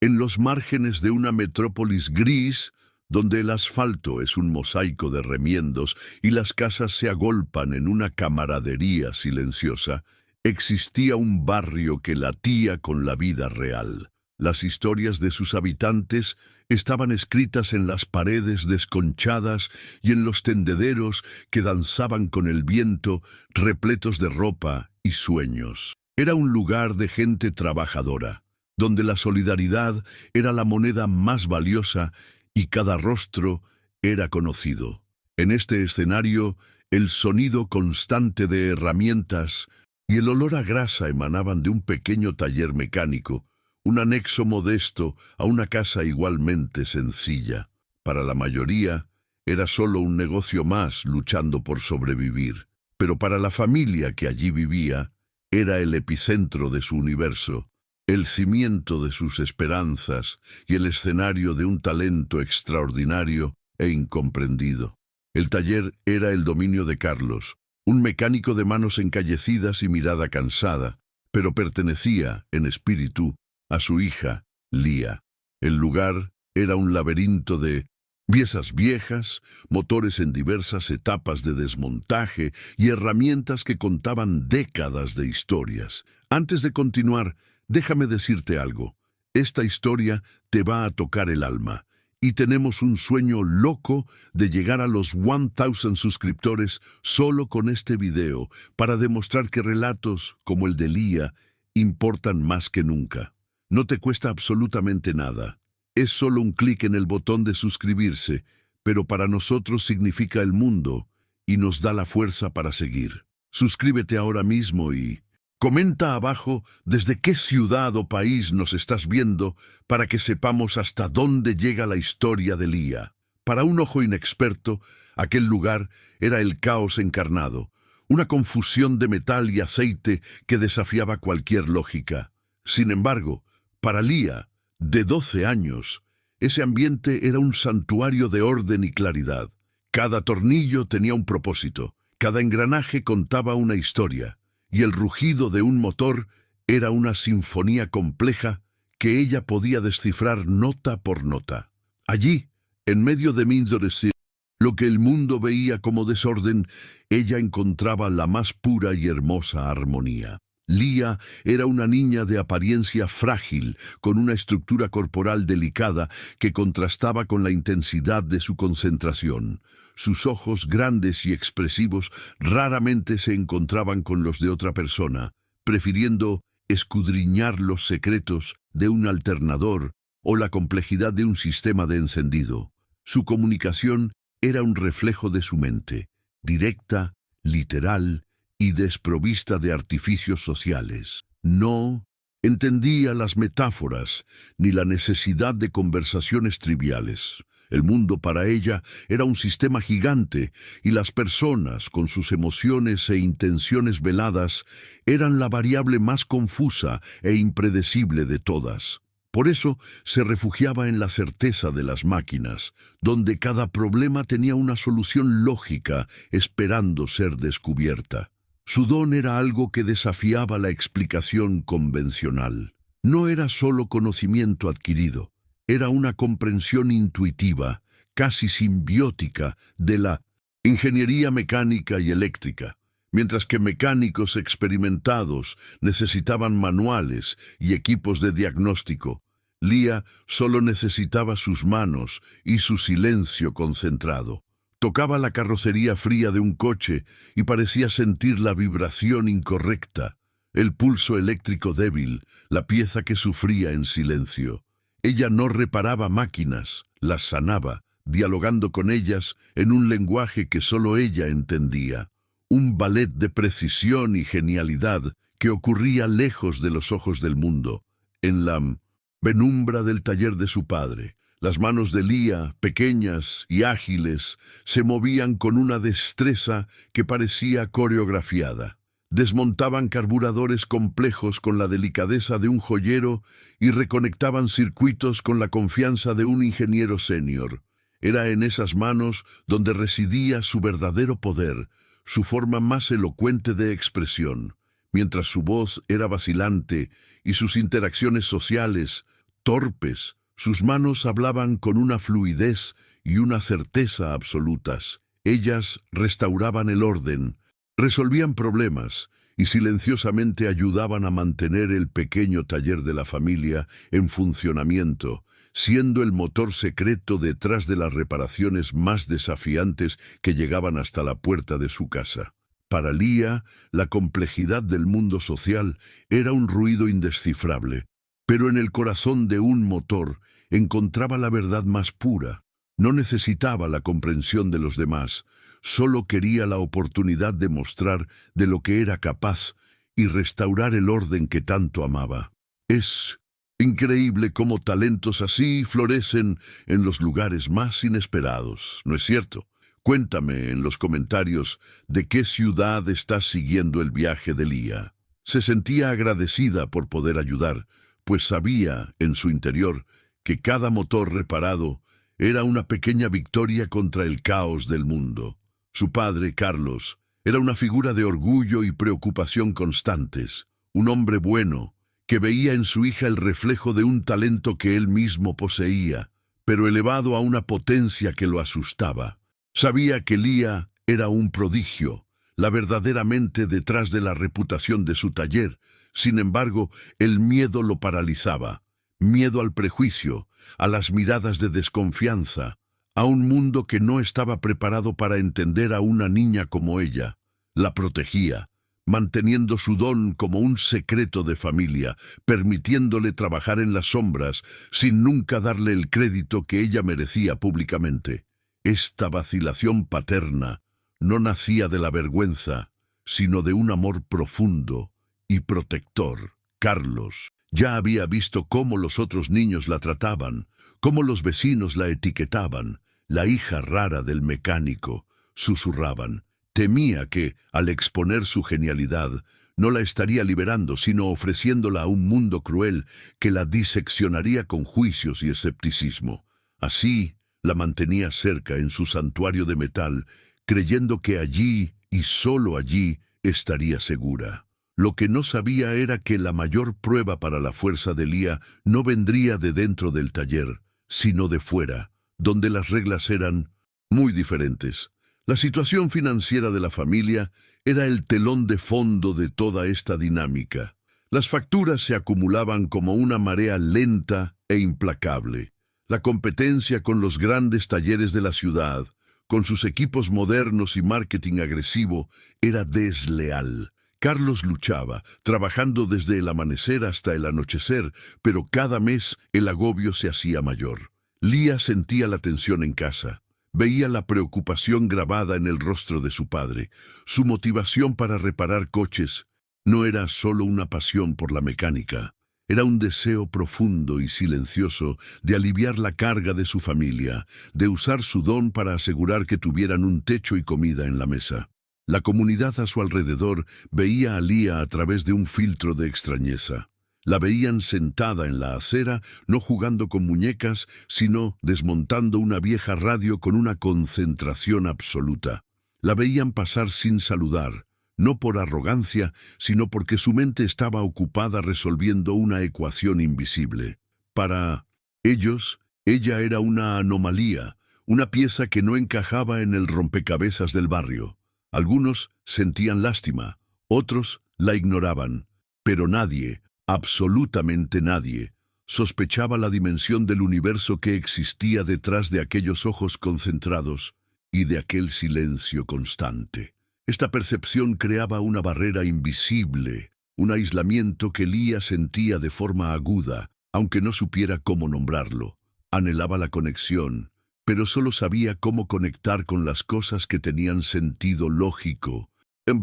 en los márgenes de una metrópolis gris, donde el asfalto es un mosaico de remiendos y las casas se agolpan en una camaradería silenciosa, existía un barrio que latía con la vida real. Las historias de sus habitantes estaban escritas en las paredes desconchadas y en los tendederos que danzaban con el viento, repletos de ropa y sueños. Era un lugar de gente trabajadora, donde la solidaridad era la moneda más valiosa y cada rostro era conocido. En este escenario, el sonido constante de herramientas y el olor a grasa emanaban de un pequeño taller mecánico, un anexo modesto a una casa igualmente sencilla. Para la mayoría, era solo un negocio más luchando por sobrevivir, pero para la familia que allí vivía, era el epicentro de su universo, el cimiento de sus esperanzas y el escenario de un talento extraordinario e incomprendido. El taller era el dominio de Carlos, un mecánico de manos encallecidas y mirada cansada, pero pertenecía, en espíritu, a su hija, Lía. El lugar era un laberinto de piezas viejas, motores en diversas etapas de desmontaje y herramientas que contaban décadas de historias. Antes de continuar, déjame decirte algo. Esta historia te va a tocar el alma. Y tenemos un sueño loco de llegar a los 1000 suscriptores solo con este video para demostrar que relatos como el de Lía importan más que nunca. No te cuesta absolutamente nada. Es solo un clic en el botón de suscribirse, pero para nosotros significa el mundo y nos da la fuerza para seguir. Suscríbete ahora mismo y comenta abajo desde qué ciudad o país nos estás viendo para que sepamos hasta dónde llega la historia de Lía. Para un ojo inexperto, aquel lugar era el caos encarnado, una confusión de metal y aceite que desafiaba cualquier lógica. Sin embargo, para Lía, de 12 años, ese ambiente era un santuario de orden y claridad. Cada tornillo tenía un propósito, cada engranaje contaba una historia, y el rugido de un motor era una sinfonía compleja que ella podía descifrar nota por nota. Allí, en medio de Mindoresir, lo que el mundo veía como desorden, ella encontraba la más pura y hermosa armonía. Lía era una niña de apariencia frágil, con una estructura corporal delicada que contrastaba con la intensidad de su concentración. Sus ojos grandes y expresivos raramente se encontraban con los de otra persona, prefiriendo escudriñar los secretos de un alternador o la complejidad de un sistema de encendido. Su comunicación era un reflejo de su mente, directa, literal y desprovista de artificios sociales. No entendía las metáforas ni la necesidad de conversaciones triviales. El mundo para ella era un sistema gigante y las personas, con sus emociones e intenciones veladas, eran la variable más confusa e impredecible de todas. Por eso se refugiaba en la certeza de las máquinas, donde cada problema tenía una solución lógica esperando ser descubierta. Su don era algo que desafiaba la explicación convencional. No era solo conocimiento adquirido, era una comprensión intuitiva, casi simbiótica, de la ingeniería mecánica y eléctrica. Mientras que mecánicos experimentados necesitaban manuales y equipos de diagnóstico, Lía solo necesitaba sus manos y su silencio concentrado. Tocaba la carrocería fría de un coche y parecía sentir la vibración incorrecta, el pulso eléctrico débil, la pieza que sufría en silencio. Ella no reparaba máquinas, las sanaba, dialogando con ellas en un lenguaje que solo ella entendía. Un ballet de precisión y genialidad que ocurría lejos de los ojos del mundo, en la penumbra del taller de su padre. Las manos de Lía, pequeñas y ágiles, se movían con una destreza que parecía coreografiada. Desmontaban carburadores complejos con la delicadeza de un joyero y reconectaban circuitos con la confianza de un ingeniero senior. Era en esas manos donde residía su verdadero poder, su forma más elocuente de expresión. Mientras su voz era vacilante y sus interacciones sociales torpes. Sus manos hablaban con una fluidez y una certeza absolutas. Ellas restauraban el orden, resolvían problemas y silenciosamente ayudaban a mantener el pequeño taller de la familia en funcionamiento, siendo el motor secreto detrás de las reparaciones más desafiantes que llegaban hasta la puerta de su casa. Para Lía, la complejidad del mundo social era un ruido indescifrable, pero en el corazón de un motor encontraba la verdad más pura. No necesitaba la comprensión de los demás, solo quería la oportunidad de mostrar de lo que era capaz y restaurar el orden que tanto amaba. Es increíble cómo talentos así florecen en los lugares más inesperados, ¿no es cierto? Cuéntame en los comentarios de qué ciudad estás siguiendo el viaje de Lía. Se sentía agradecida por poder ayudar, pues sabía en su interior que cada motor reparado era una pequeña victoria contra el caos del mundo. Su padre, Carlos, era una figura de orgullo y preocupación constantes, un hombre bueno, que veía en su hija el reflejo de un talento que él mismo poseía, pero elevado a una potencia que lo asustaba. Sabía que Lía era un prodigio, la verdadera mente detrás de la reputación de su taller. Sin embargo, el miedo lo paralizaba. Miedo al prejuicio, a las miradas de desconfianza, a un mundo que no estaba preparado para entender a una niña como ella. La protegía, manteniendo su don como un secreto de familia, permitiéndole trabajar en las sombras sin nunca darle el crédito que ella merecía públicamente. Esta vacilación paterna no nacía de la vergüenza, sino de un amor profundo y protector. Carlos ya había visto cómo los otros niños la trataban, cómo los vecinos la etiquetaban, la hija rara del mecánico, susurraban. Temía que, al exponer su genialidad, no la estaría liberando, sino ofreciéndola a un mundo cruel que la diseccionaría con juicios y escepticismo. Así, la mantenía cerca en su santuario de metal, creyendo que allí, y solo allí, estaría segura. Lo que no sabía era que la mayor prueba para la fuerza de Lía no vendría de dentro del taller, sino de fuera, donde las reglas eran muy diferentes. La situación financiera de la familia era el telón de fondo de toda esta dinámica. Las facturas se acumulaban como una marea lenta e implacable. La competencia con los grandes talleres de la ciudad, con sus equipos modernos y marketing agresivo, era desleal. Carlos luchaba, trabajando desde el amanecer hasta el anochecer, pero cada mes el agobio se hacía mayor. Lía sentía la tensión en casa. Veía la preocupación grabada en el rostro de su padre. Su motivación para reparar coches no era solo una pasión por la mecánica. Era un deseo profundo y silencioso de aliviar la carga de su familia, de usar su don para asegurar que tuvieran un techo y comida en la mesa. La comunidad a su alrededor veía a Lía a través de un filtro de extrañeza. La veían sentada en la acera, no jugando con muñecas, sino desmontando una vieja radio con una concentración absoluta. La veían pasar sin saludar, no por arrogancia, sino porque su mente estaba ocupada resolviendo una ecuación invisible. Para ellos, ella era una anomalía, una pieza que no encajaba en el rompecabezas del barrio. Algunos sentían lástima, otros la ignoraban, pero nadie, absolutamente nadie, sospechaba la dimensión del universo que existía detrás de aquellos ojos concentrados y de aquel silencio constante. Esta percepción creaba una barrera invisible, un aislamiento que Lía sentía de forma aguda, aunque no supiera cómo nombrarlo. Anhelaba la conexión, pero solo sabía cómo conectar con las cosas que tenían sentido lógico.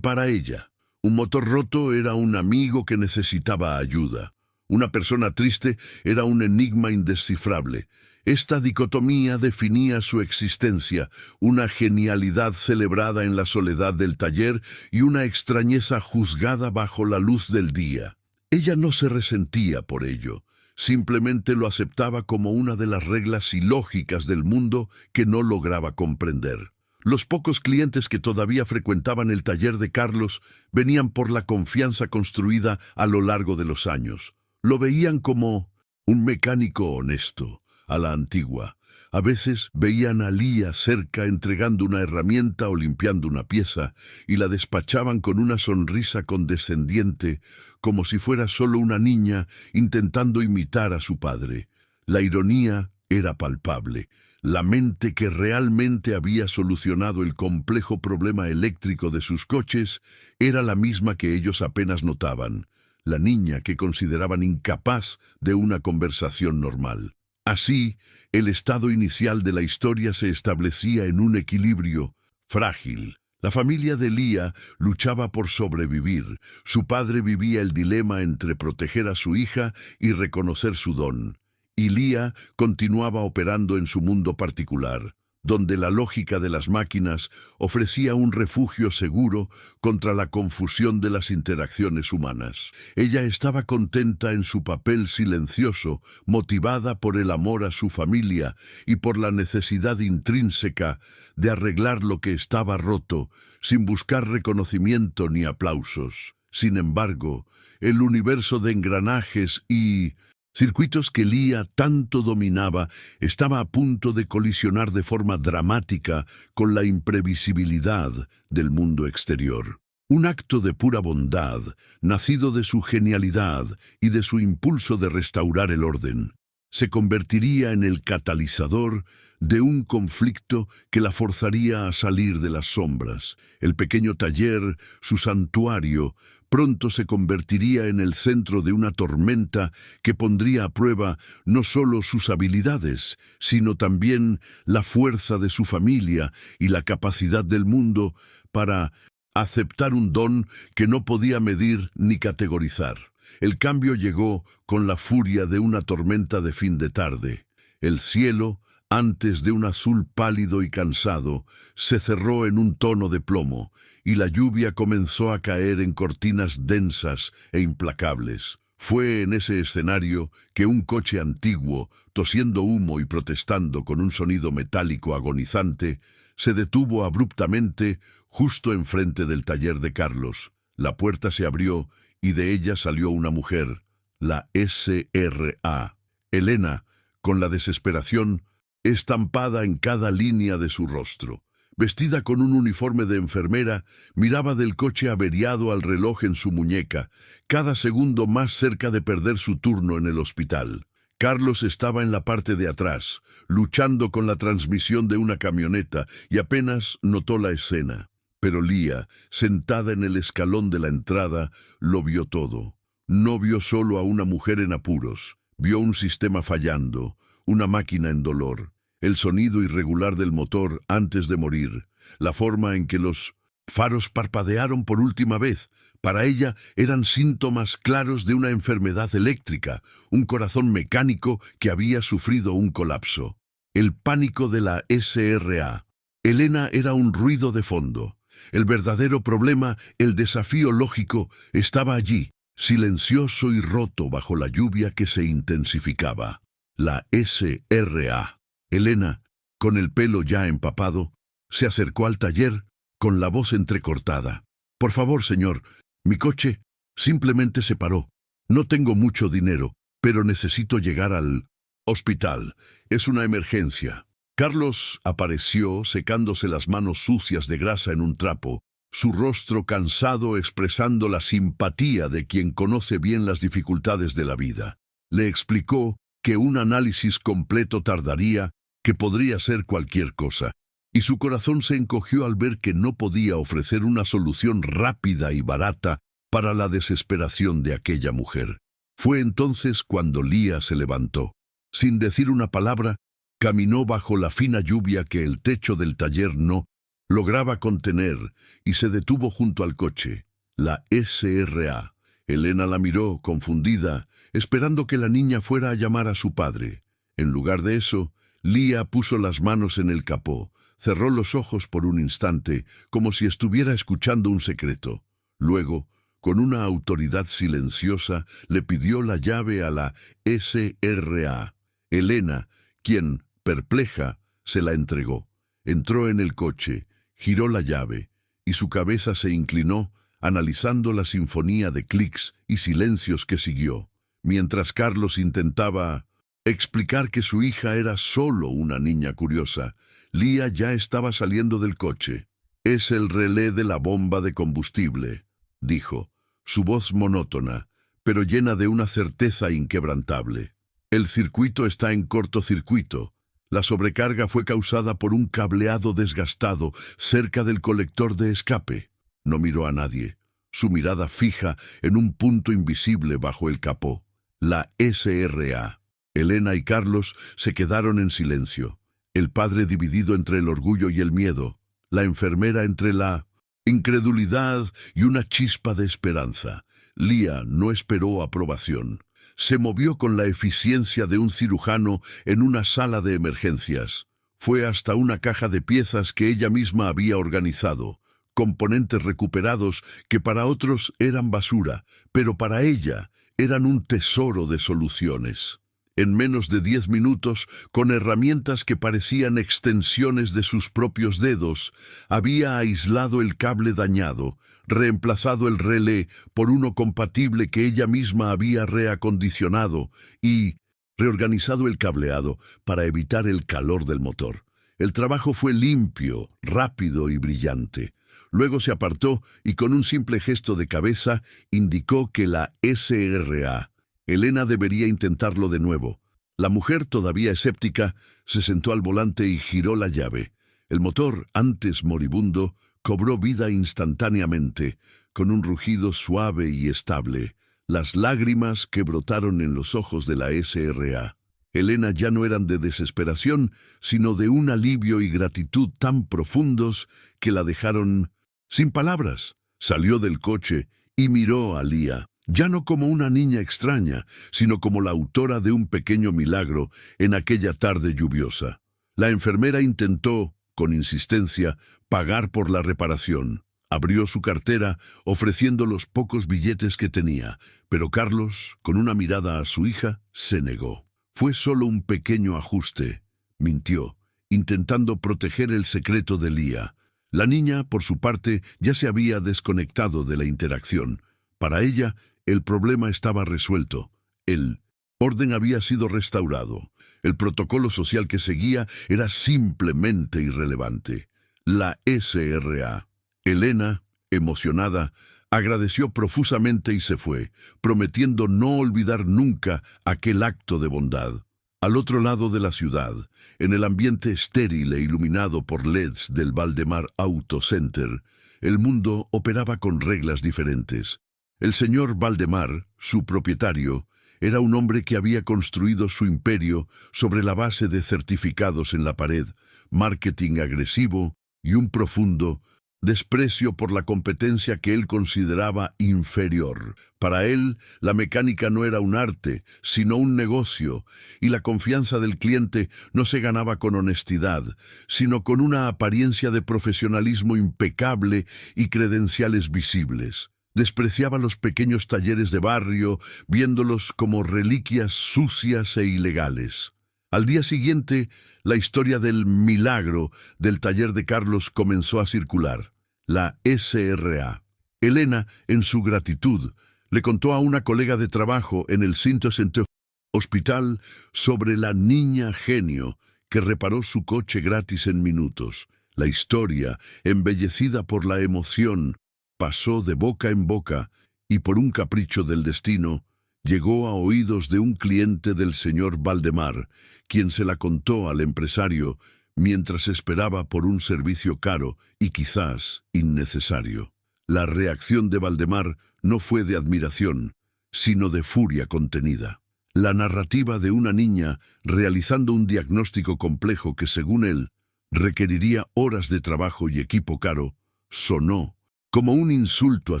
Para ella, un motor roto era un amigo que necesitaba ayuda. Una persona triste era un enigma indescifrable. Esta dicotomía definía su existencia, una genialidad celebrada en la soledad del taller y una extrañeza juzgada bajo la luz del día. Ella no se resentía por ello, simplemente lo aceptaba como una de las reglas ilógicas del mundo que no lograba comprender. Los pocos clientes que todavía frecuentaban el taller de Carlos venían por la confianza construida a lo largo de los años. Lo veían como un mecánico honesto, a la antigua. A veces veían a Lía cerca entregando una herramienta o limpiando una pieza, y la despachaban con una sonrisa condescendiente, como si fuera solo una niña intentando imitar a su padre. La ironía era palpable. La mente que realmente había solucionado el complejo problema eléctrico de sus coches era la misma que ellos apenas notaban, la niña que consideraban incapaz de una conversación normal. Así, el estado inicial de la historia se establecía en un equilibrio frágil. La familia de Lía luchaba por sobrevivir. Su padre vivía el dilema entre proteger a su hija y reconocer su don. Y Lía continuaba operando en su mundo particular, donde la lógica de las máquinas ofrecía un refugio seguro contra la confusión de las interacciones humanas. Ella estaba contenta en su papel silencioso, motivada por el amor a su familia y por la necesidad intrínseca de arreglar lo que estaba roto, sin buscar reconocimiento ni aplausos. Sin embargo, el universo de engranajes y circuitos que Lía tanto dominaba estaba a punto de colisionar de forma dramática con la imprevisibilidad del mundo exterior. Un acto de pura bondad, nacido de su genialidad y de su impulso de restaurar el orden, se convertiría en el catalizador de un conflicto que la forzaría a salir de las sombras. El pequeño taller, su santuario, pronto se convertiría en el centro de una tormenta que pondría a prueba no solo sus habilidades, sino también la fuerza de su familia y la capacidad del mundo para aceptar un don que no podía medir ni categorizar. El cambio llegó con la furia de una tormenta de fin de tarde. El cielo, antes de un azul pálido y cansado, se cerró en un tono de plomo, y la lluvia comenzó a caer en cortinas densas e implacables. Fue en ese escenario que un coche antiguo, tosiendo humo y protestando con un sonido metálico agonizante, se detuvo abruptamente justo enfrente del taller de Carlos. La puerta se abrió y de ella salió una mujer, la S.R.A. Elena, con la desesperación estampada en cada línea de su rostro. Vestida con un uniforme de enfermera, miraba del coche averiado al reloj en su muñeca, cada segundo más cerca de perder su turno en el hospital. Carlos estaba en la parte de atrás, luchando con la transmisión de una camioneta, y apenas notó la escena. Pero Lía, sentada en el escalón de la entrada, lo vio todo. No vio solo a una mujer en apuros, vio un sistema fallando, una máquina en dolor, el sonido irregular del motor antes de morir, la forma en que los faros parpadearon por última vez. Para ella eran síntomas claros de una enfermedad eléctrica, un corazón mecánico que había sufrido un colapso. El pánico de la S.R.A. Elena era un ruido de fondo. El verdadero problema, el desafío lógico, estaba allí, silencioso y roto bajo la lluvia que se intensificaba. La S.R.A. Elena, con el pelo ya empapado, se acercó al taller con la voz entrecortada. «Por favor, señor, mi coche simplemente se paró. No tengo mucho dinero, pero necesito llegar al hospital. Es una emergencia». Carlos apareció secándose las manos sucias de grasa en un trapo, su rostro cansado expresando la simpatía de quien conoce bien las dificultades de la vida. Le explicó que un análisis completo tardaría, que podría ser cualquier cosa, y su corazón se encogió al ver que no podía ofrecer una solución rápida y barata para la desesperación de aquella mujer. Fue entonces cuando Lía se levantó. Sin decir una palabra, caminó bajo la fina lluvia que el techo del taller no lograba contener y se detuvo junto al coche. La S.R.A. Elena la miró, confundida, esperando que la niña fuera a llamar a su padre. En lugar de eso, Lía puso las manos en el capó, cerró los ojos por un instante, como si estuviera escuchando un secreto. Luego, con una autoridad silenciosa, le pidió la llave a la S.R.A. Elena, quien, perpleja, se la entregó. Entró en el coche, giró la llave, y su cabeza se inclinó, analizando la sinfonía de clics y silencios que siguió. Mientras Carlos intentaba explicar que su hija era solo una niña curiosa, Lía ya estaba saliendo del coche. «Es el relé de la bomba de combustible», dijo, su voz monótona, pero llena de una certeza inquebrantable. «El circuito está en cortocircuito. La sobrecarga fue causada por un cableado desgastado cerca del colector de escape». No miró a nadie, su mirada fija en un punto invisible bajo el capó. La SRA. Elena y Carlos se quedaron en silencio, el padre dividido entre el orgullo y el miedo, la enfermera entre la incredulidad y una chispa de esperanza. Lía no esperó aprobación. Se movió con la eficiencia de un cirujano en una sala de emergencias. Fue hasta una caja de piezas que ella misma había organizado, componentes recuperados que para otros eran basura, pero para ella eran un tesoro de soluciones. En menos de 10 minutos, con herramientas que parecían extensiones de sus propios dedos, había aislado el cable dañado, reemplazado el relé por uno compatible que ella misma había reacondicionado y reorganizado el cableado para evitar el calor del motor. El trabajo fue limpio, rápido y brillante. Luego se apartó y con un simple gesto de cabeza indicó que la SRA, Elena, debería intentarlo de nuevo. La mujer, todavía escéptica, se sentó al volante y giró la llave. El motor, antes moribundo, cobró vida instantáneamente, con un rugido suave y estable. Las lágrimas que brotaron en los ojos de la SRA. Elena ya no eran de desesperación, sino de un alivio y gratitud tan profundos que la dejaron sin palabras. Salió del coche y miró a Lía, ya no como una niña extraña, sino como la autora de un pequeño milagro en aquella tarde lluviosa. La enfermera intentó, con insistencia, pagar por la reparación. Abrió su cartera, ofreciendo los pocos billetes que tenía, pero Carlos, con una mirada a su hija, se negó. Fue solo un pequeño ajuste, mintió, intentando proteger el secreto de Lía. La niña, por su parte, ya se había desconectado de la interacción. Para ella, el problema estaba resuelto. El orden había sido restaurado. El protocolo social que seguía era simplemente irrelevante. La SRA. Elena, emocionada, agradeció profusamente y se fue, prometiendo no olvidar nunca aquel acto de bondad. Al otro lado de la ciudad, en el ambiente estéril e iluminado por LEDs del Valdemar Auto Center, el mundo operaba con reglas diferentes. El señor Valdemar, su propietario, era un hombre que había construido su imperio sobre la base de certificados en la pared, marketing agresivo y un profundo desprecio por la competencia que él consideraba inferior. Para él, la mecánica no era un arte, sino un negocio, y la confianza del cliente no se ganaba con honestidad, sino con una apariencia de profesionalismo impecable y credenciales visibles. Despreciaba los pequeños talleres de barrio, viéndolos como reliquias sucias e ilegales. Al día siguiente, la historia del milagro del taller de Carlos comenzó a circular. La SRA. Elena, en su gratitud, le contó a una colega de trabajo en el Sinto Center Hospital sobre la niña genio que reparó su coche gratis en minutos. La historia, embellecida por la emoción, pasó de boca en boca y por un capricho del destino, llegó a oídos de un cliente del señor Valdemar, quien se la contó al empresario mientras esperaba por un servicio caro y quizás innecesario. La reacción de Valdemar no fue de admiración, sino de furia contenida. La narrativa de una niña realizando un diagnóstico complejo que, según él, requeriría horas de trabajo y equipo caro, sonó como un insulto a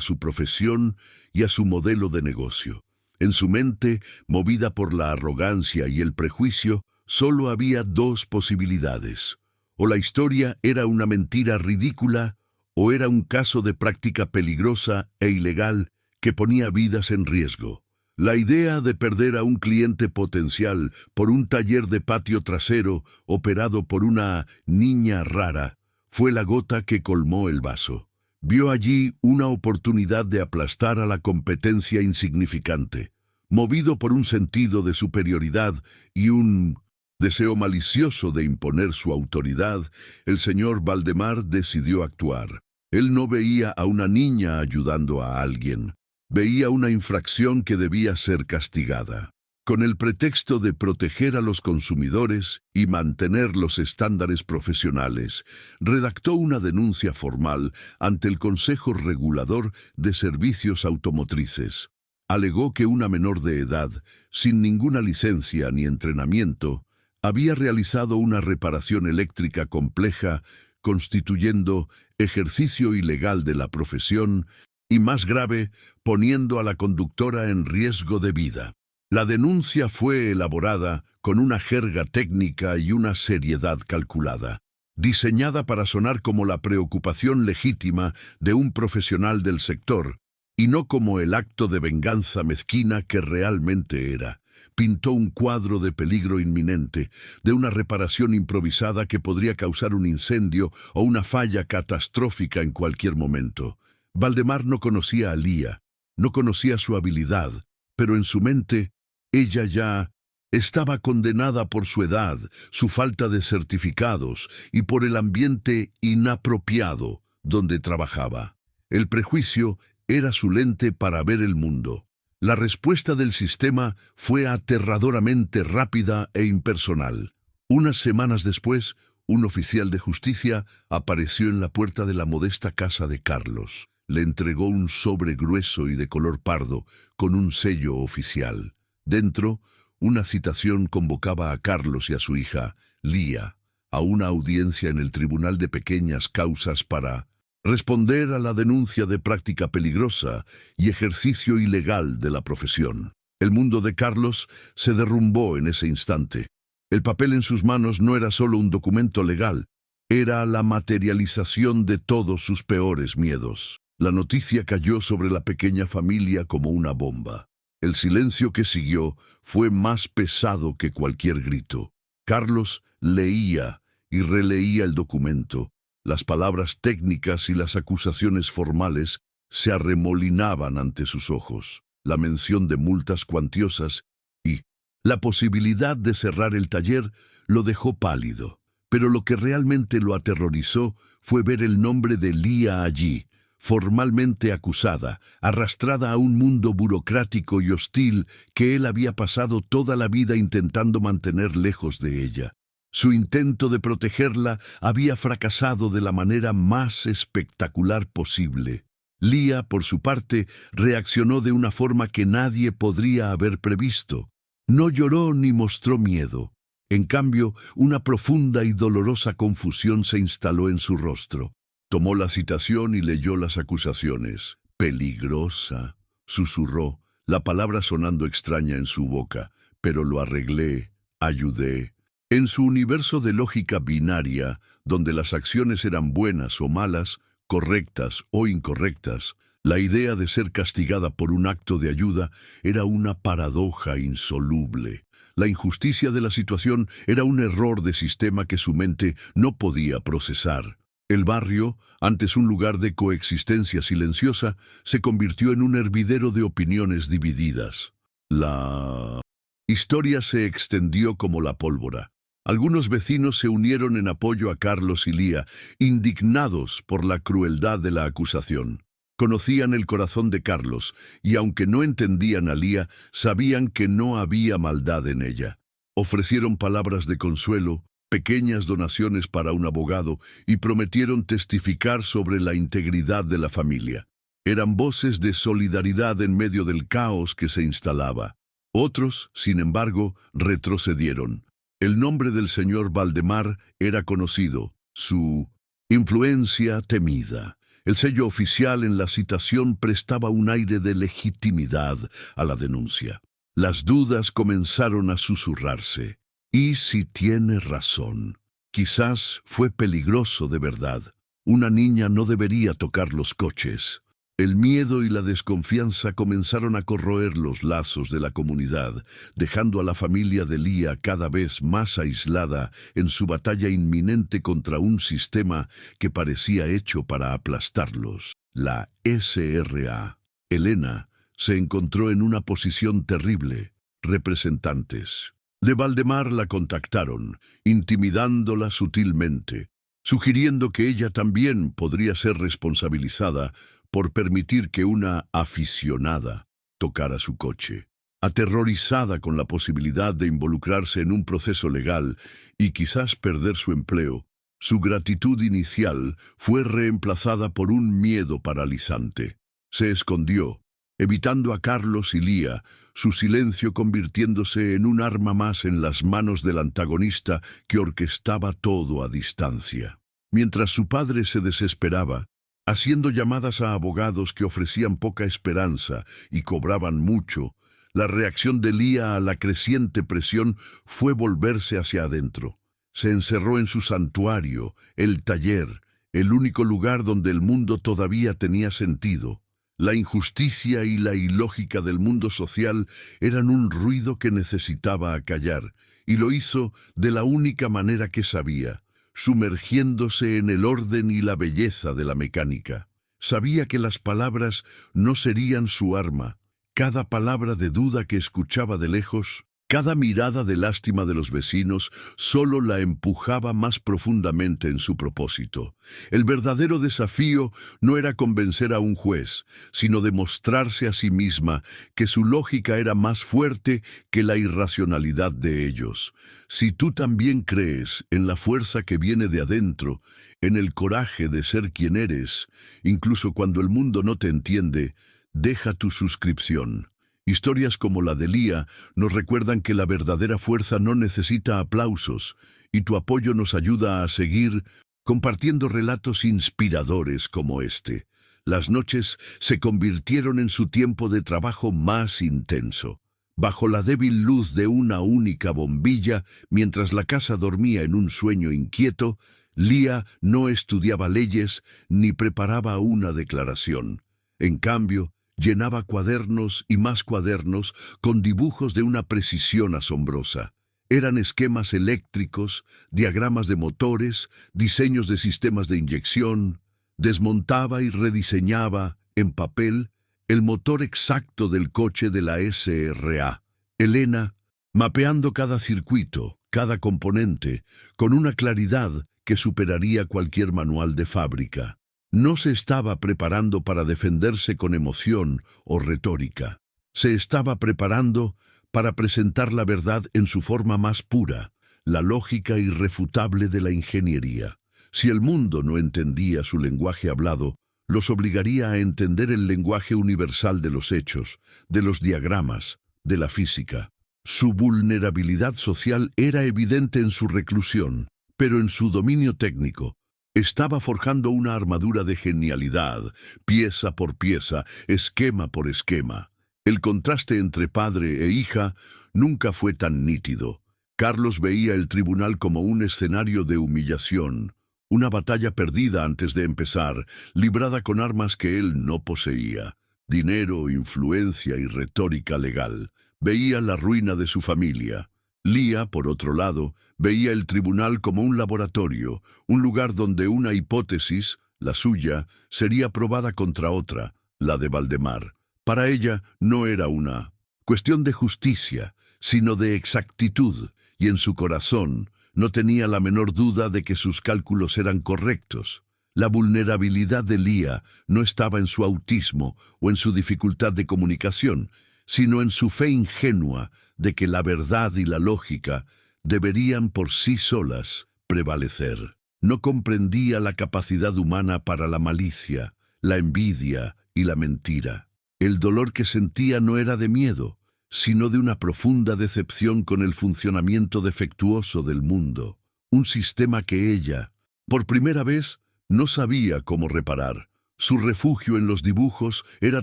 su profesión y a su modelo de negocio. En su mente, movida por la arrogancia y el prejuicio, solo había dos posibilidades. O la historia era una mentira ridícula, o era un caso de práctica peligrosa e ilegal que ponía vidas en riesgo. La idea de perder a un cliente potencial por un taller de patio trasero operado por una niña rara fue la gota que colmó el vaso. Vio allí una oportunidad de aplastar a la competencia insignificante. Movido por un sentido de superioridad y un deseo malicioso de imponer su autoridad, el señor Valdemar decidió actuar. Él no veía a una niña ayudando a alguien, veía una infracción que debía ser castigada. Con el pretexto de proteger a los consumidores y mantener los estándares profesionales, redactó una denuncia formal ante el Consejo Regulador de Servicios Automotrices. Alegó que una menor de edad, sin ninguna licencia ni entrenamiento, había realizado una reparación eléctrica compleja, constituyendo ejercicio ilegal de la profesión y, más grave, poniendo a la conductora en riesgo de vida. La denuncia fue elaborada con una jerga técnica y una seriedad calculada, diseñada para sonar como la preocupación legítima de un profesional del sector, y no como el acto de venganza mezquina que realmente era. Pintó un cuadro de peligro inminente, de una reparación improvisada que podría causar un incendio o una falla catastrófica en cualquier momento. Valdemar no conocía a Lía, no conocía su habilidad, pero en su mente ella ya estaba condenada por su edad, su falta de certificados y por el ambiente inapropiado donde trabajaba. El prejuicio era su lente para ver el mundo. La respuesta del sistema fue aterradoramente rápida e impersonal. Unas semanas después, un oficial de justicia apareció en la puerta de la modesta casa de Carlos. Le entregó un sobre grueso y de color pardo, con un sello oficial. Dentro, una citación convocaba a Carlos y a su hija, Lía, a una audiencia en el Tribunal de Pequeñas Causas para responder a la denuncia de práctica peligrosa y ejercicio ilegal de la profesión. El mundo de Carlos se derrumbó en ese instante. El papel en sus manos no era solo un documento legal, era la materialización de todos sus peores miedos. La noticia cayó sobre la pequeña familia como una bomba. El silencio que siguió fue más pesado que cualquier grito. Carlos leía y releía el documento. Las palabras técnicas y las acusaciones formales se arremolinaban ante sus ojos. La mención de multas cuantiosas y la posibilidad de cerrar el taller lo dejó pálido. Pero lo que realmente lo aterrorizó fue ver el nombre de Lía allí, formalmente acusada, arrastrada a un mundo burocrático y hostil que él había pasado toda la vida intentando mantener lejos de ella. Su intento de protegerla había fracasado de la manera más espectacular posible. Lía, por su parte, reaccionó de una forma que nadie podría haber previsto. No lloró ni mostró miedo. En cambio, una profunda y dolorosa confusión se instaló en su rostro. Tomó la citación y leyó las acusaciones. «Peligrosa», susurró, la palabra sonando extraña en su boca, pero lo arreglé, ayudé. En su universo de lógica binaria, donde las acciones eran buenas o malas, correctas o incorrectas, la idea de ser castigada por un acto de ayuda era una paradoja insoluble. La injusticia de la situación era un error de sistema que su mente no podía procesar. El barrio, antes un lugar de coexistencia silenciosa, se convirtió en un hervidero de opiniones divididas. La historia se extendió como la pólvora. Algunos vecinos se unieron en apoyo a Carlos y Lía, indignados por la crueldad de la acusación. Conocían el corazón de Carlos, y aunque no entendían a Lía, sabían que no había maldad en ella. Ofrecieron palabras de consuelo, pequeñas donaciones para un abogado, y prometieron testificar sobre la integridad de la familia. Eran voces de solidaridad en medio del caos que se instalaba. Otros, sin embargo, retrocedieron. El nombre del señor Valdemar era conocido, su influencia temida. El sello oficial en la citación prestaba un aire de legitimidad a la denuncia. Las dudas comenzaron a susurrarse. ¿Y si tiene razón? Quizás fue peligroso de verdad. Una niña no debería tocar los coches. El miedo y la desconfianza comenzaron a corroer los lazos de la comunidad, dejando a la familia de Lía cada vez más aislada en su batalla inminente contra un sistema que parecía hecho para aplastarlos. La SRA, Elena, se encontró en una posición terrible. Representantes de Valdemar la contactaron, intimidándola sutilmente, sugiriendo que ella también podría ser responsabilizada por permitir que una aficionada tocara su coche. Aterrorizada con la posibilidad de involucrarse en un proceso legal y quizás perder su empleo, su gratitud inicial fue reemplazada por un miedo paralizante. Se escondió, evitando a Carlos y Lía, su silencio convirtiéndose en un arma más en las manos del antagonista que orquestaba todo a distancia. Mientras su padre se desesperaba, haciendo llamadas a abogados que ofrecían poca esperanza y cobraban mucho, la reacción de Lía a la creciente presión fue volverse hacia adentro. Se encerró en su santuario, el taller, el único lugar donde el mundo todavía tenía sentido. La injusticia y la ilógica del mundo social eran un ruido que necesitaba acallar, y lo hizo de la única manera que sabía, sumergiéndose en el orden y la belleza de la mecánica. Sabía que las palabras no serían su arma. Cada palabra de duda que escuchaba de lejos, cada mirada de lástima de los vecinos, solo la empujaba más profundamente en su propósito. El verdadero desafío no era convencer a un juez, sino demostrarse a sí misma que su lógica era más fuerte que la irracionalidad de ellos. Si tú también crees en la fuerza que viene de adentro, en el coraje de ser quien eres, incluso cuando el mundo no te entiende, deja tu suscripción. Historias como la de Lía nos recuerdan que la verdadera fuerza no necesita aplausos, y tu apoyo nos ayuda a seguir compartiendo relatos inspiradores como este. Las noches se convirtieron en su tiempo de trabajo más intenso. Bajo la débil luz de una única bombilla, mientras la casa dormía en un sueño inquieto, Lía no estudiaba leyes ni preparaba una declaración. En cambio, llenaba cuadernos y más cuadernos con dibujos de una precisión asombrosa. Eran esquemas eléctricos, diagramas de motores, diseños de sistemas de inyección. Desmontaba y rediseñaba, en papel, el motor exacto del coche de la SRA. Elena, mapeando cada circuito, cada componente, con una claridad que superaría cualquier manual de fábrica. No se estaba preparando para defenderse con emoción o retórica. Se estaba preparando para presentar la verdad en su forma más pura, la lógica irrefutable de la ingeniería. Si el mundo no entendía su lenguaje hablado, los obligaría a entender el lenguaje universal de los hechos, de los diagramas, de la física. Su vulnerabilidad social era evidente en su reclusión, pero en su dominio técnico, estaba forjando una armadura de genialidad, pieza por pieza, esquema por esquema. El contraste entre padre e hija nunca fue tan nítido. Carlos veía el tribunal como un escenario de humillación, una batalla perdida antes de empezar, librada con armas que él no poseía: dinero, influencia y retórica legal. Veía la ruina de su familia. Lía, por otro lado, veía el tribunal como un laboratorio, un lugar donde una hipótesis, la suya, sería probada contra otra, la de Valdemar. Para ella no era una cuestión de justicia, sino de exactitud, y en su corazón no tenía la menor duda de que sus cálculos eran correctos. La vulnerabilidad de Lía no estaba en su autismo o en su dificultad de comunicación, sino en su fe ingenua de que la verdad y la lógica deberían por sí solas prevalecer. No comprendía la capacidad humana para la malicia, la envidia y la mentira. El dolor que sentía no era de miedo, sino de una profunda decepción con el funcionamiento defectuoso del mundo, un sistema que ella, por primera vez, no sabía cómo reparar. Su refugio en los dibujos era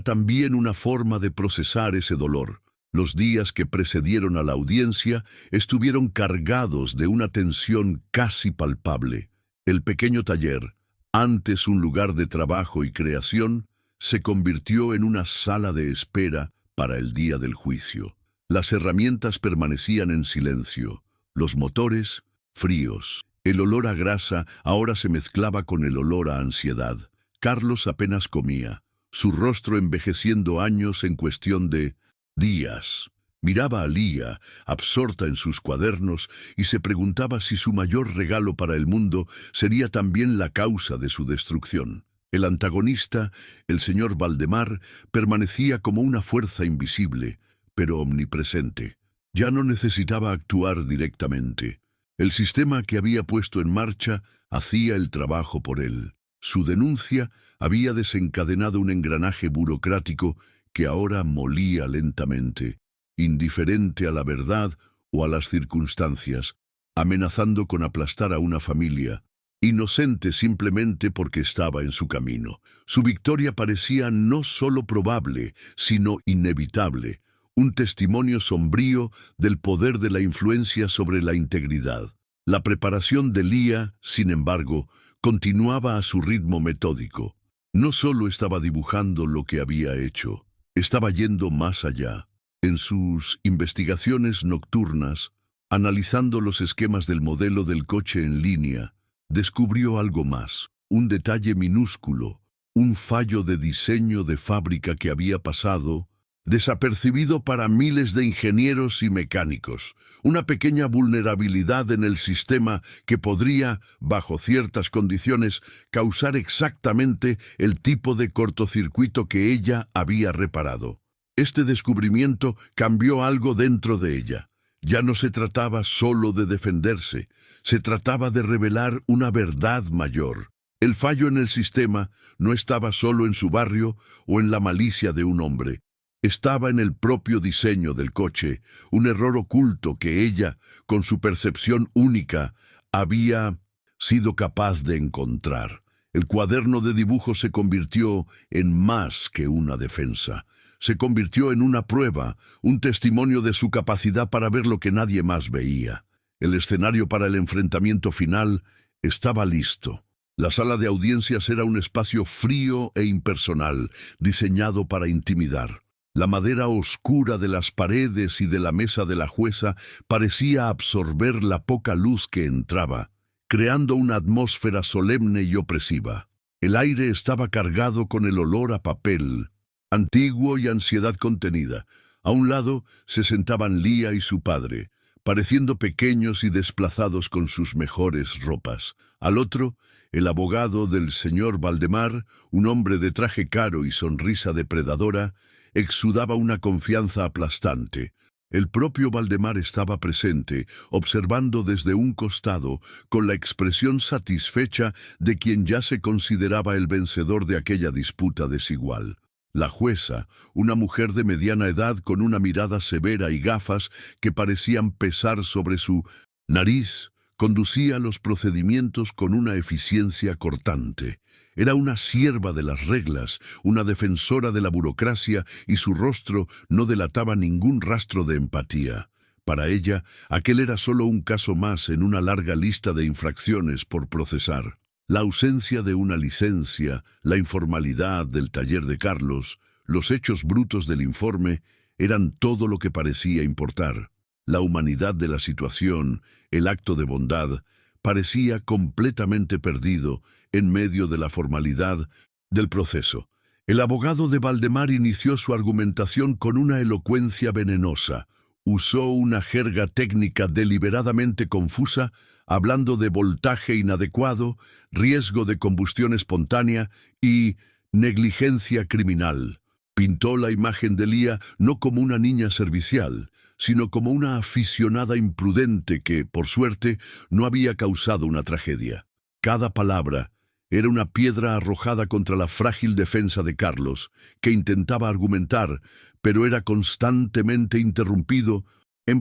también una forma de procesar ese dolor. Los días que precedieron a la audiencia estuvieron cargados de una tensión casi palpable. El pequeño taller, antes un lugar de trabajo y creación, se convirtió en una sala de espera para el día del juicio. Las herramientas permanecían en silencio, los motores fríos. El olor a grasa ahora se mezclaba con el olor a ansiedad. Carlos apenas comía. su rostro envejeciendo años en cuestión de días. Miraba a Lía, absorta en sus cuadernos, y se preguntaba si su mayor regalo para el mundo sería también la causa de su destrucción. El antagonista, el señor Valdemar, permanecía como una fuerza invisible, pero omnipresente. Ya no necesitaba actuar directamente. El sistema que había puesto en marcha hacía el trabajo por él. Su denuncia había desencadenado un engranaje burocrático que ahora molía lentamente, indiferente a la verdad o a las circunstancias, amenazando con aplastar a una familia, inocente simplemente porque estaba en su camino. Su victoria parecía no solo probable, sino inevitable, un testimonio sombrío del poder de la influencia sobre la integridad. La preparación de Lía, sin embargo, continuaba a su ritmo metódico. No solo estaba dibujando lo que había hecho, estaba yendo más allá. En sus investigaciones nocturnas, analizando los esquemas del modelo del coche en línea, descubrió algo más, un detalle minúsculo, un fallo de diseño de fábrica que había pasado desapercibido para miles de ingenieros y mecánicos, una pequeña vulnerabilidad en el sistema que podría, bajo ciertas condiciones, causar exactamente el tipo de cortocircuito que ella había reparado. Este descubrimiento cambió algo dentro de ella. Ya no se trataba solo de defenderse, se trataba de revelar una verdad mayor. El fallo en el sistema no estaba solo en su barrio o en la malicia de un hombre. Estaba en el propio diseño del coche, un error oculto que ella, con su percepción única, había sido capaz de encontrar. El cuaderno de dibujos se convirtió en más que una defensa. Se convirtió en una prueba, un testimonio de su capacidad para ver lo que nadie más veía. El escenario para el enfrentamiento final estaba listo. La sala de audiencias era un espacio frío e impersonal, diseñado para intimidar. La madera oscura de las paredes y de la mesa de la jueza parecía absorber la poca luz que entraba, creando una atmósfera solemne y opresiva. El aire estaba cargado con el olor a papel, antiguo y ansiedad contenida. A un lado se sentaban Lía y su padre, pareciendo pequeños y desplazados con sus mejores ropas. Al otro, el abogado del señor Valdemar, un hombre de traje caro y sonrisa depredadora, exudaba una confianza aplastante. El propio Valdemar estaba presente, observando desde un costado, con la expresión satisfecha de quien ya se consideraba el vencedor de aquella disputa desigual. La jueza, una mujer de mediana edad con una mirada severa y gafas que parecían pesar sobre su nariz, conducía los procedimientos con una eficiencia cortante. Era una sierva de las reglas, una defensora de la burocracia, y su rostro no delataba ningún rastro de empatía. Para ella, aquel era solo un caso más en una larga lista de infracciones por procesar. La ausencia de una licencia, la informalidad del taller de Carlos, los hechos brutos del informe, eran todo lo que parecía importar. La humanidad de la situación, el acto de bondad, parecía completamente perdido en medio de la formalidad del proceso. El abogado de Valdemar inició su argumentación con una elocuencia venenosa. Usó una jerga técnica deliberadamente confusa, hablando de voltaje inadecuado, riesgo de combustión espontánea y negligencia criminal. Pintó la imagen de Lía no como una niña servicial, sino como una aficionada imprudente que, por suerte, no había causado una tragedia. Cada palabra era una piedra arrojada contra la frágil defensa de Carlos, que intentaba argumentar, pero era constantemente interrumpido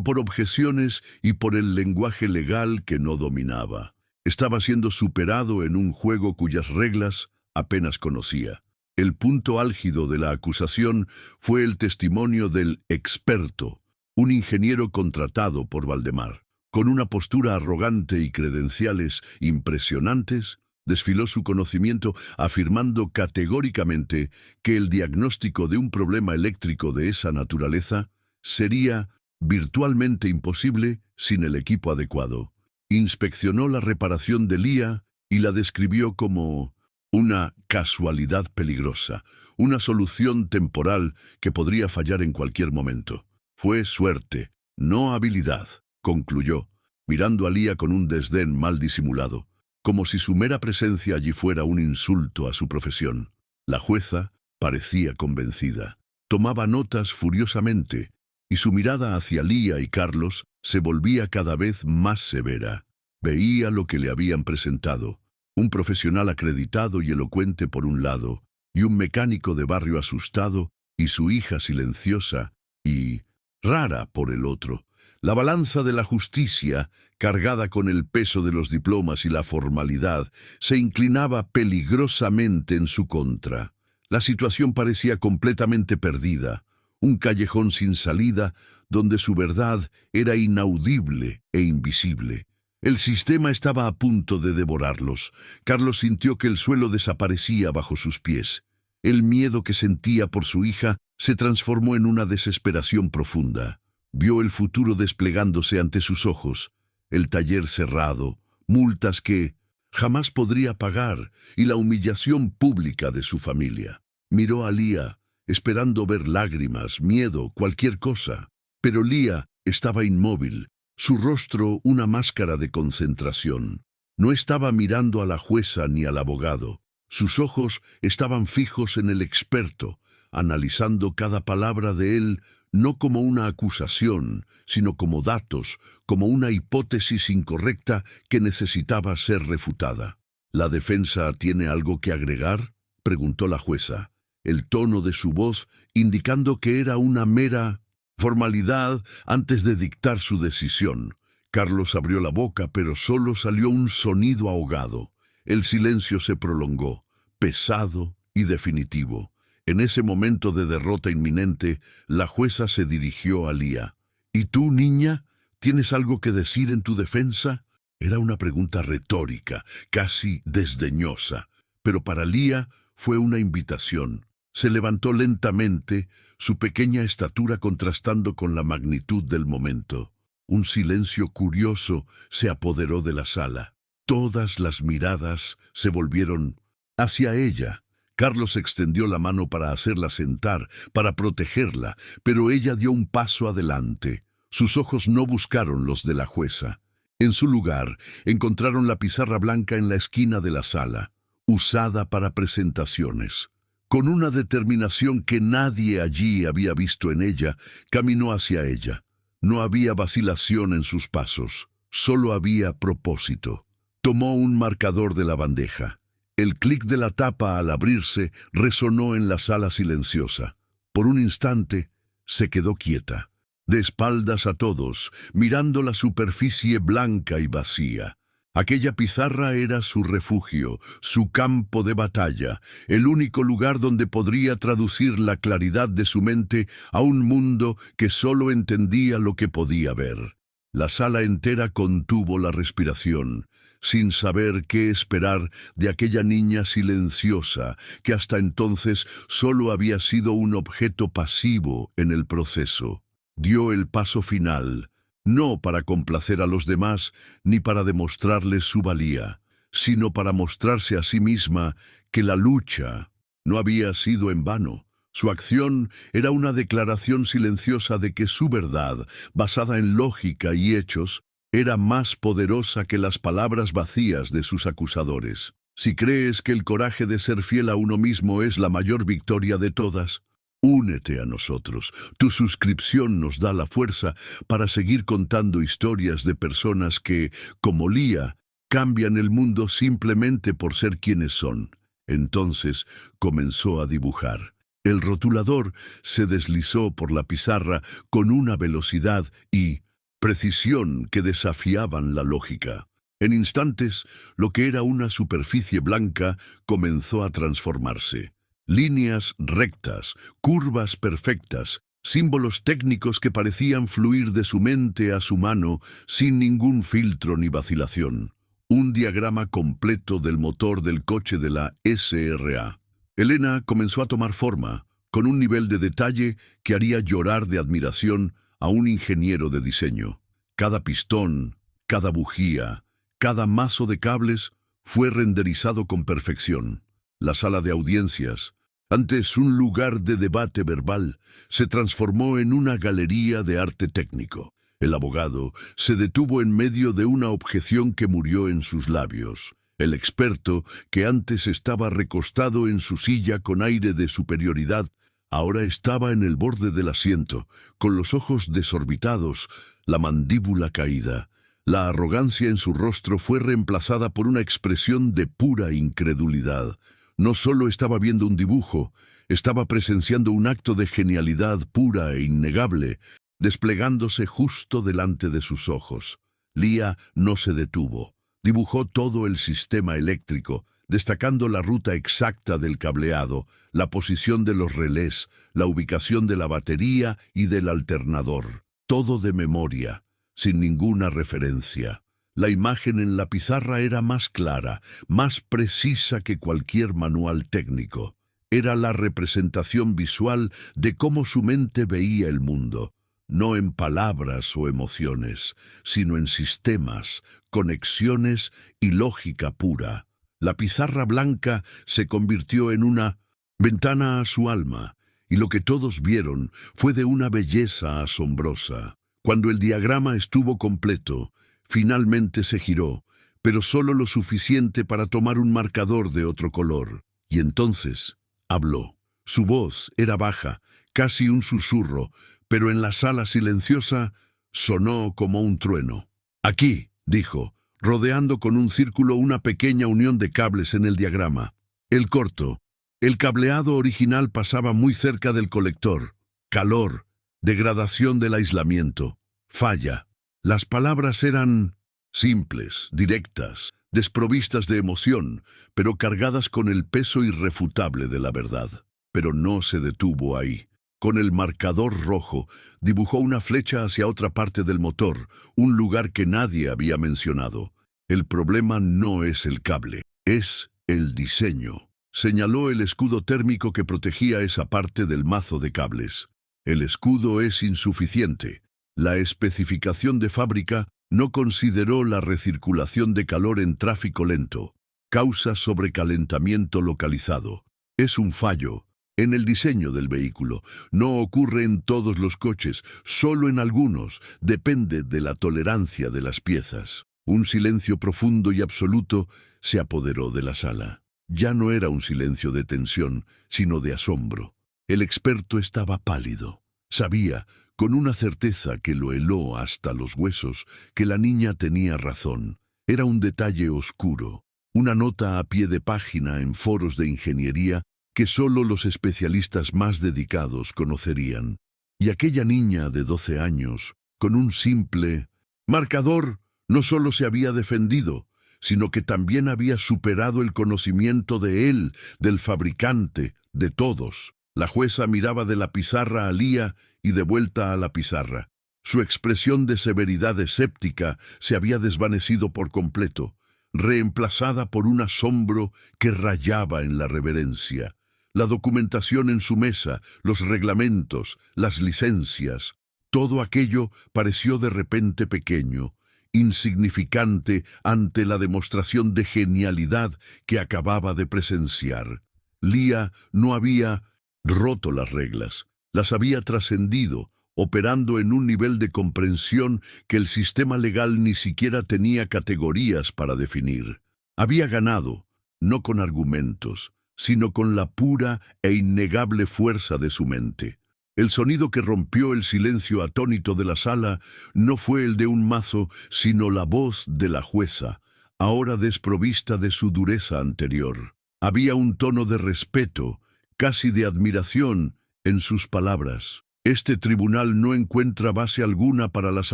por objeciones y por el lenguaje legal que no dominaba. Estaba siendo superado en un juego cuyas reglas apenas conocía. El punto álgido de la acusación fue el testimonio del experto, un ingeniero contratado por Valdemar. Con una postura arrogante y credenciales impresionantes, desfiló su conocimiento afirmando categóricamente que el diagnóstico de un problema eléctrico de esa naturaleza sería virtualmente imposible sin el equipo adecuado. Inspeccionó la reparación de Lía y la describió como Una casualidad peligrosa, una solución temporal que podría fallar en cualquier momento. Fue suerte, no habilidad, concluyó, mirando a Lía con un desdén mal disimulado, como si su mera presencia allí fuera un insulto a su profesión. La jueza parecía convencida. Tomaba notas furiosamente, y su mirada hacia Lía y Carlos se volvía cada vez más severa. Veía lo que le habían presentado: un profesional acreditado y elocuente por un lado, y un mecánico de barrio asustado, y su hija silenciosa y rara por el otro. La balanza de la justicia, cargada con el peso de los diplomas y la formalidad, se inclinaba peligrosamente en su contra. La situación parecía completamente perdida, un callejón sin salida donde su verdad era inaudible e invisible. El sistema estaba a punto de devorarlos. Carlos sintió que el suelo desaparecía bajo sus pies. El miedo que sentía por su hija se transformó en una desesperación profunda. Vio el futuro desplegándose ante sus ojos: el taller cerrado, multas que jamás podría pagar y la humillación pública de su familia. Miró a Lía, esperando ver lágrimas, miedo, cualquier cosa. Pero Lía estaba inmóvil, su rostro una máscara de concentración. No estaba mirando a la jueza ni al abogado. Sus ojos estaban fijos en el experto, analizando cada palabra de él, no como una acusación, sino como datos, como una hipótesis incorrecta que necesitaba ser refutada. ¿La defensa tiene algo que agregar?, preguntó la jueza, el tono de su voz indicando que era una mera formalidad antes de dictar su decisión. Carlos abrió la boca, pero solo salió un sonido ahogado. El silencio se prolongó, pesado y definitivo. En ese momento de derrota inminente, la jueza se dirigió a Lía. «¿Y tú, niña, tienes algo que decir en tu defensa?». Era una pregunta retórica, casi desdeñosa, pero para Lía fue una invitación. Se levantó lentamente, su pequeña estatura contrastando con la magnitud del momento. Un silencio curioso se apoderó de la sala. Todas las miradas se volvieron hacia ella. Carlos extendió la mano para hacerla sentar, para protegerla, pero ella dio un paso adelante. Sus ojos no buscaron los de la jueza. En su lugar, encontraron la pizarra blanca en la esquina de la sala, usada para presentaciones. Con una determinación que nadie allí había visto en ella, caminó hacia ella. No había vacilación en sus pasos, solo había propósito. Tomó un marcador de la bandeja. El clic de la tapa al abrirse resonó en la sala silenciosa. Por un instante se quedó quieta, de espaldas a todos, mirando la superficie blanca y vacía. Aquella pizarra era su refugio, su campo de batalla, el único lugar donde podría traducir la claridad de su mente a un mundo que solo entendía lo que podía ver. La sala entera contuvo la respiración, sin saber qué esperar de aquella niña silenciosa que hasta entonces solo había sido un objeto pasivo en el proceso. Dio el paso final, no para complacer a los demás ni para demostrarles su valía, sino para mostrarse a sí misma que la lucha no había sido en vano. Su acción era una declaración silenciosa de que su verdad, basada en lógica y hechos, era más poderosa que las palabras vacías de sus acusadores. Si crees que el coraje de ser fiel a uno mismo es la mayor victoria de todas, únete a nosotros. Tu suscripción nos da la fuerza para seguir contando historias de personas que, como Lía, cambian el mundo simplemente por ser quienes son. Entonces comenzó a dibujar. El rotulador se deslizó por la pizarra con una velocidad y precisión que desafiaban la lógica. En instantes, lo que era una superficie blanca comenzó a transformarse. Líneas rectas, curvas perfectas, símbolos técnicos que parecían fluir de su mente a su mano sin ningún filtro ni vacilación. Un diagrama completo del motor del coche de la SRA. Elena comenzó a tomar forma, con un nivel de detalle que haría llorar de admiración a un ingeniero de diseño. Cada pistón, cada bujía, cada mazo de cables fue renderizado con perfección. La sala de audiencias, antes un lugar de debate verbal, se transformó en una galería de arte técnico. El abogado se detuvo en medio de una objeción que murió en sus labios. El experto, que antes estaba recostado en su silla con aire de superioridad, ahora estaba en el borde del asiento, con los ojos desorbitados, la mandíbula caída. La arrogancia en su rostro fue reemplazada por una expresión de pura incredulidad. No solo estaba viendo un dibujo, estaba presenciando un acto de genialidad pura e innegable, desplegándose justo delante de sus ojos. Lia no se detuvo. Dibujó todo el sistema eléctrico, destacando la ruta exacta del cableado, la posición de los relés, la ubicación de la batería y del alternador. Todo de memoria, sin ninguna referencia. La imagen en la pizarra era más clara, más precisa que cualquier manual técnico. Era la representación visual de cómo su mente veía el mundo, no en palabras o emociones, sino en sistemas, conexiones y lógica pura. La pizarra blanca se convirtió en una ventana a su alma, y lo que todos vieron fue de una belleza asombrosa. Cuando el diagrama estuvo completo, finalmente se giró, pero solo lo suficiente para tomar un marcador de otro color. Y entonces habló. Su voz era baja, casi un susurro, pero en la sala silenciosa sonó como un trueno. «Aquí», dijo, rodeando con un círculo una pequeña unión de cables en el diagrama. El corto. El cableado original pasaba muy cerca del colector. Calor. Degradación del aislamiento. Falla. Las palabras eran simples, directas, desprovistas de emoción, pero cargadas con el peso irrefutable de la verdad. Pero no se detuvo ahí. Con el marcador rojo, dibujó una flecha hacia otra parte del motor, un lugar que nadie había mencionado. El problema no es el cable, es el diseño. Señaló el escudo térmico que protegía esa parte del mazo de cables. El escudo es insuficiente. La especificación de fábrica no consideró la recirculación de calor en tráfico lento. Causa sobrecalentamiento localizado. Es un fallo en el diseño del vehículo. No ocurre en todos los coches, solo en algunos. Depende de la tolerancia de las piezas. Un silencio profundo y absoluto se apoderó de la sala. Ya no era un silencio de tensión, sino de asombro. El experto estaba pálido. Sabía, con una certeza que lo heló hasta los huesos, que la niña tenía razón. Era un detalle oscuro, una nota a pie de página en foros de ingeniería que solo los especialistas más dedicados conocerían. Y aquella niña de 12 años, con un simple marcador, no solo se había defendido, sino que también había superado el conocimiento de él, del fabricante, de todos. La jueza miraba de la pizarra a Lia y de vuelta a la pizarra. Su expresión de severidad escéptica se había desvanecido por completo, reemplazada por un asombro que rayaba en la reverencia. La documentación en su mesa, los reglamentos, las licencias, todo aquello pareció de repente pequeño, insignificante ante la demostración de genialidad que acababa de presenciar. Lia no había roto las reglas, las había trascendido, operando en un nivel de comprensión que el sistema legal ni siquiera tenía categorías para definir. Había ganado, no con argumentos, sino con la pura e innegable fuerza de su mente. El sonido que rompió el silencio atónito de la sala no fue el de un mazo, sino la voz de la jueza, ahora desprovista de su dureza anterior. Había un tono de respeto, casi de admiración, en sus palabras. Este tribunal no encuentra base alguna para las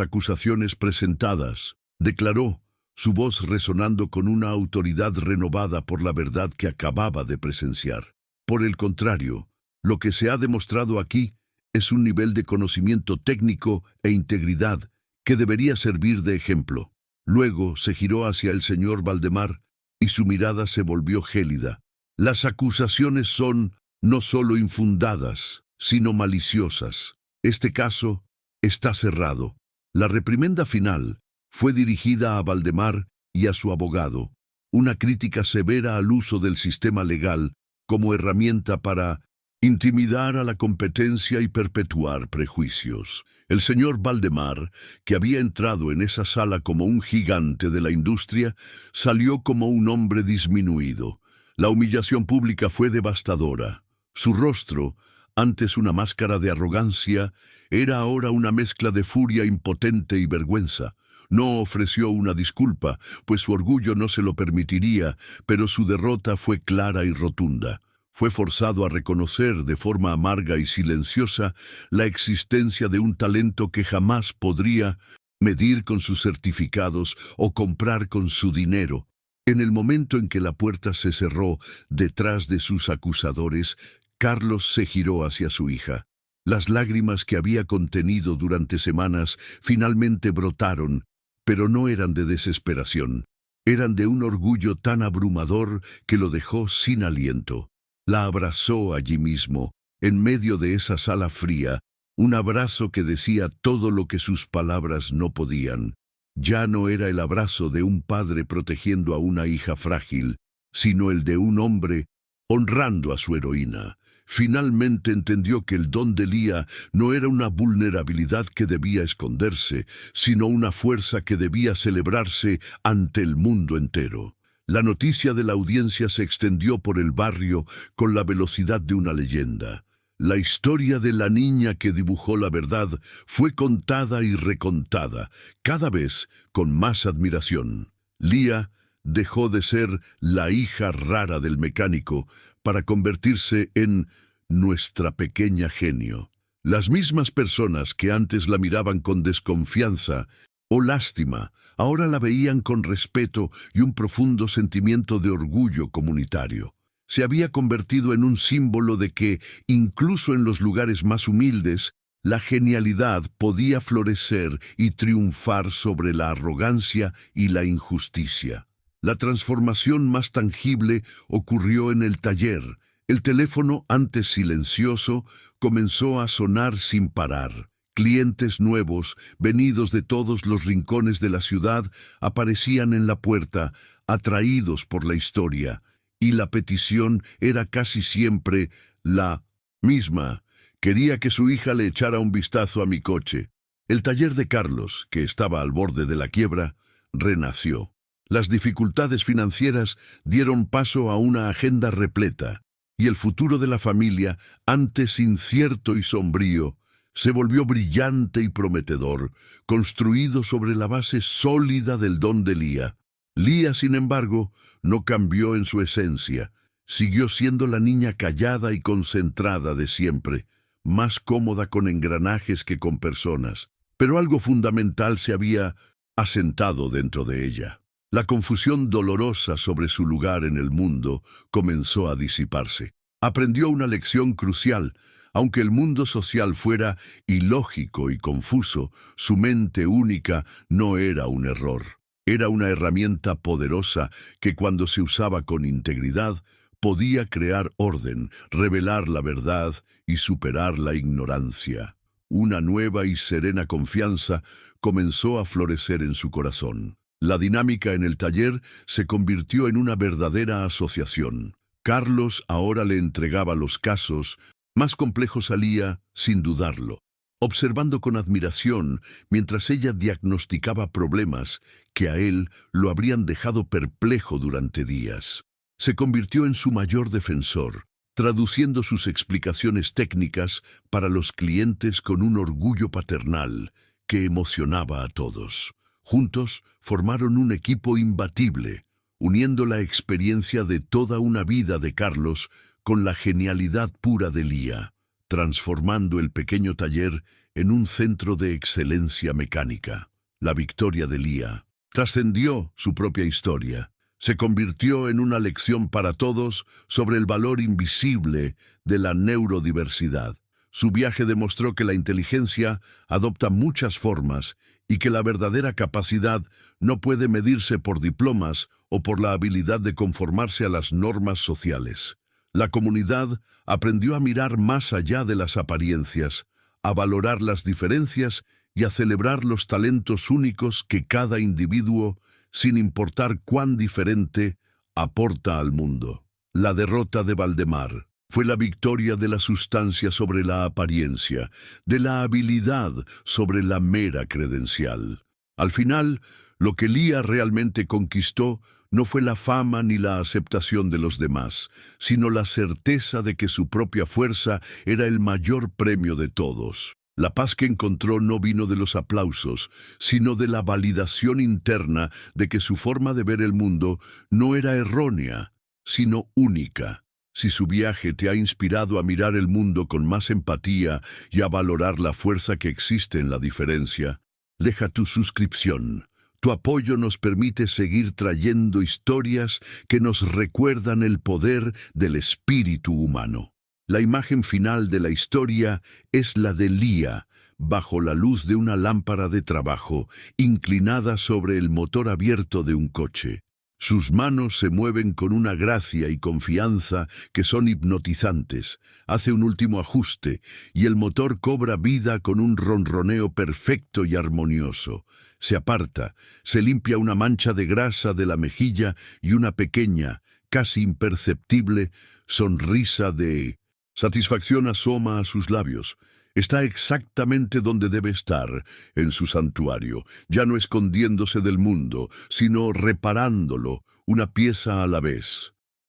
acusaciones presentadas, declaró, su voz resonando con una autoridad renovada por la verdad que acababa de presenciar. Por el contrario, lo que se ha demostrado aquí es un nivel de conocimiento técnico e integridad que debería servir de ejemplo. Luego se giró hacia el señor Valdemar y su mirada se volvió gélida. Las acusaciones son no solo infundadas, sino maliciosas. Este caso está cerrado. La reprimenda final fue dirigida a Valdemar y a su abogado, una crítica severa al uso del sistema legal como herramienta para intimidar a la competencia y perpetuar prejuicios. El señor Valdemar, que había entrado en esa sala como un gigante de la industria, salió como un hombre disminuido. La humillación pública fue devastadora. Su rostro, antes una máscara de arrogancia, era ahora una mezcla de furia impotente y vergüenza. No ofreció una disculpa, pues su orgullo no se lo permitiría, pero su derrota fue clara y rotunda. Fue forzado a reconocer de forma amarga y silenciosa la existencia de un talento que jamás podría medir con sus certificados o comprar con su dinero. En el momento en que la puerta se cerró detrás de sus acusadores, Carlos se giró hacia su hija. Las lágrimas que había contenido durante semanas finalmente brotaron, pero no eran de desesperación. Eran de un orgullo tan abrumador que lo dejó sin aliento. La abrazó allí mismo, en medio de esa sala fría, un abrazo que decía todo lo que sus palabras no podían. Ya no era el abrazo de un padre protegiendo a una hija frágil, sino el de un hombre honrando a su heroína. Finalmente entendió que el don de Lía no era una vulnerabilidad que debía esconderse, sino una fuerza que debía celebrarse ante el mundo entero. La noticia de la audiencia se extendió por el barrio con la velocidad de una leyenda. La historia de la niña que dibujó la verdad fue contada y recontada, cada vez con más admiración. Lía dejó de ser la hija rara del mecánico para convertirse en nuestra pequeña genio. Las mismas personas que antes la miraban con desconfianza o lástima, ahora la veían con respeto y un profundo sentimiento de orgullo comunitario. Se había convertido en un símbolo de que, incluso en los lugares más humildes, la genialidad podía florecer y triunfar sobre la arrogancia y la injusticia. La transformación más tangible ocurrió en el taller. El teléfono, antes silencioso, comenzó a sonar sin parar. Clientes nuevos, venidos de todos los rincones de la ciudad, aparecían en la puerta, atraídos por la historia, y la petición era casi siempre la misma. Quería que su hija le echara un vistazo a mi coche. El taller de Carlos, que estaba al borde de la quiebra, renació. Las dificultades financieras dieron paso a una agenda repleta, y el futuro de la familia, antes incierto y sombrío, se volvió brillante y prometedor, construido sobre la base sólida del don de Lía. Lía, sin embargo, no cambió en su esencia. Siguió siendo la niña callada y concentrada de siempre, más cómoda con engranajes que con personas. Pero algo fundamental se había asentado dentro de ella. La confusión dolorosa sobre su lugar en el mundo comenzó a disiparse. Aprendió una lección crucial. Aunque el mundo social fuera ilógico y confuso, su mente única no era un error. Era una herramienta poderosa que, cuando se usaba con integridad, podía crear orden, revelar la verdad y superar la ignorancia. Una nueva y serena confianza comenzó a florecer en su corazón. La dinámica en el taller se convirtió en una verdadera asociación. Carlos ahora le entregaba los casos más complejos a Lía, sin dudarlo, observando con admiración mientras ella diagnosticaba problemas que a él lo habrían dejado perplejo durante días. Se convirtió en su mayor defensor, traduciendo sus explicaciones técnicas para los clientes con un orgullo paternal que emocionaba a todos. Juntos formaron un equipo imbatible, uniendo la experiencia de toda una vida de Carlos con la genialidad pura de Lía, transformando el pequeño taller en un centro de excelencia mecánica. La victoria de Lía trascendió su propia historia. Se convirtió en una lección para todos sobre el valor invisible de la neurodiversidad. Su viaje demostró que la inteligencia adopta muchas formas y que la verdadera capacidad no puede medirse por diplomas o por la habilidad de conformarse a las normas sociales. La comunidad aprendió a mirar más allá de las apariencias, a valorar las diferencias y a celebrar los talentos únicos que cada individuo, sin importar cuán diferente, aporta al mundo. La derrota de Valdemar fue la victoria de la sustancia sobre la apariencia, de la habilidad sobre la mera credencial. Al final, lo que Lía realmente conquistó no fue la fama ni la aceptación de los demás, sino la certeza de que su propia fuerza era el mayor premio de todos. La paz que encontró no vino de los aplausos, sino de la validación interna de que su forma de ver el mundo no era errónea, sino única. Si su viaje te ha inspirado a mirar el mundo con más empatía y a valorar la fuerza que existe en la diferencia, deja tu suscripción. Tu apoyo nos permite seguir trayendo historias que nos recuerdan el poder del espíritu humano. La imagen final de la historia es la de Lía, bajo la luz de una lámpara de trabajo, inclinada sobre el motor abierto de un coche. Sus manos se mueven con una gracia y confianza que son hipnotizantes. Hace un último ajuste y el motor cobra vida con un ronroneo perfecto y armonioso. Se aparta, se limpia una mancha de grasa de la mejilla y una pequeña, casi imperceptible, sonrisa de satisfacción asoma a sus labios. Está exactamente donde debe estar, en su santuario, ya no escondiéndose del mundo, sino reparándolo, una pieza a la vez.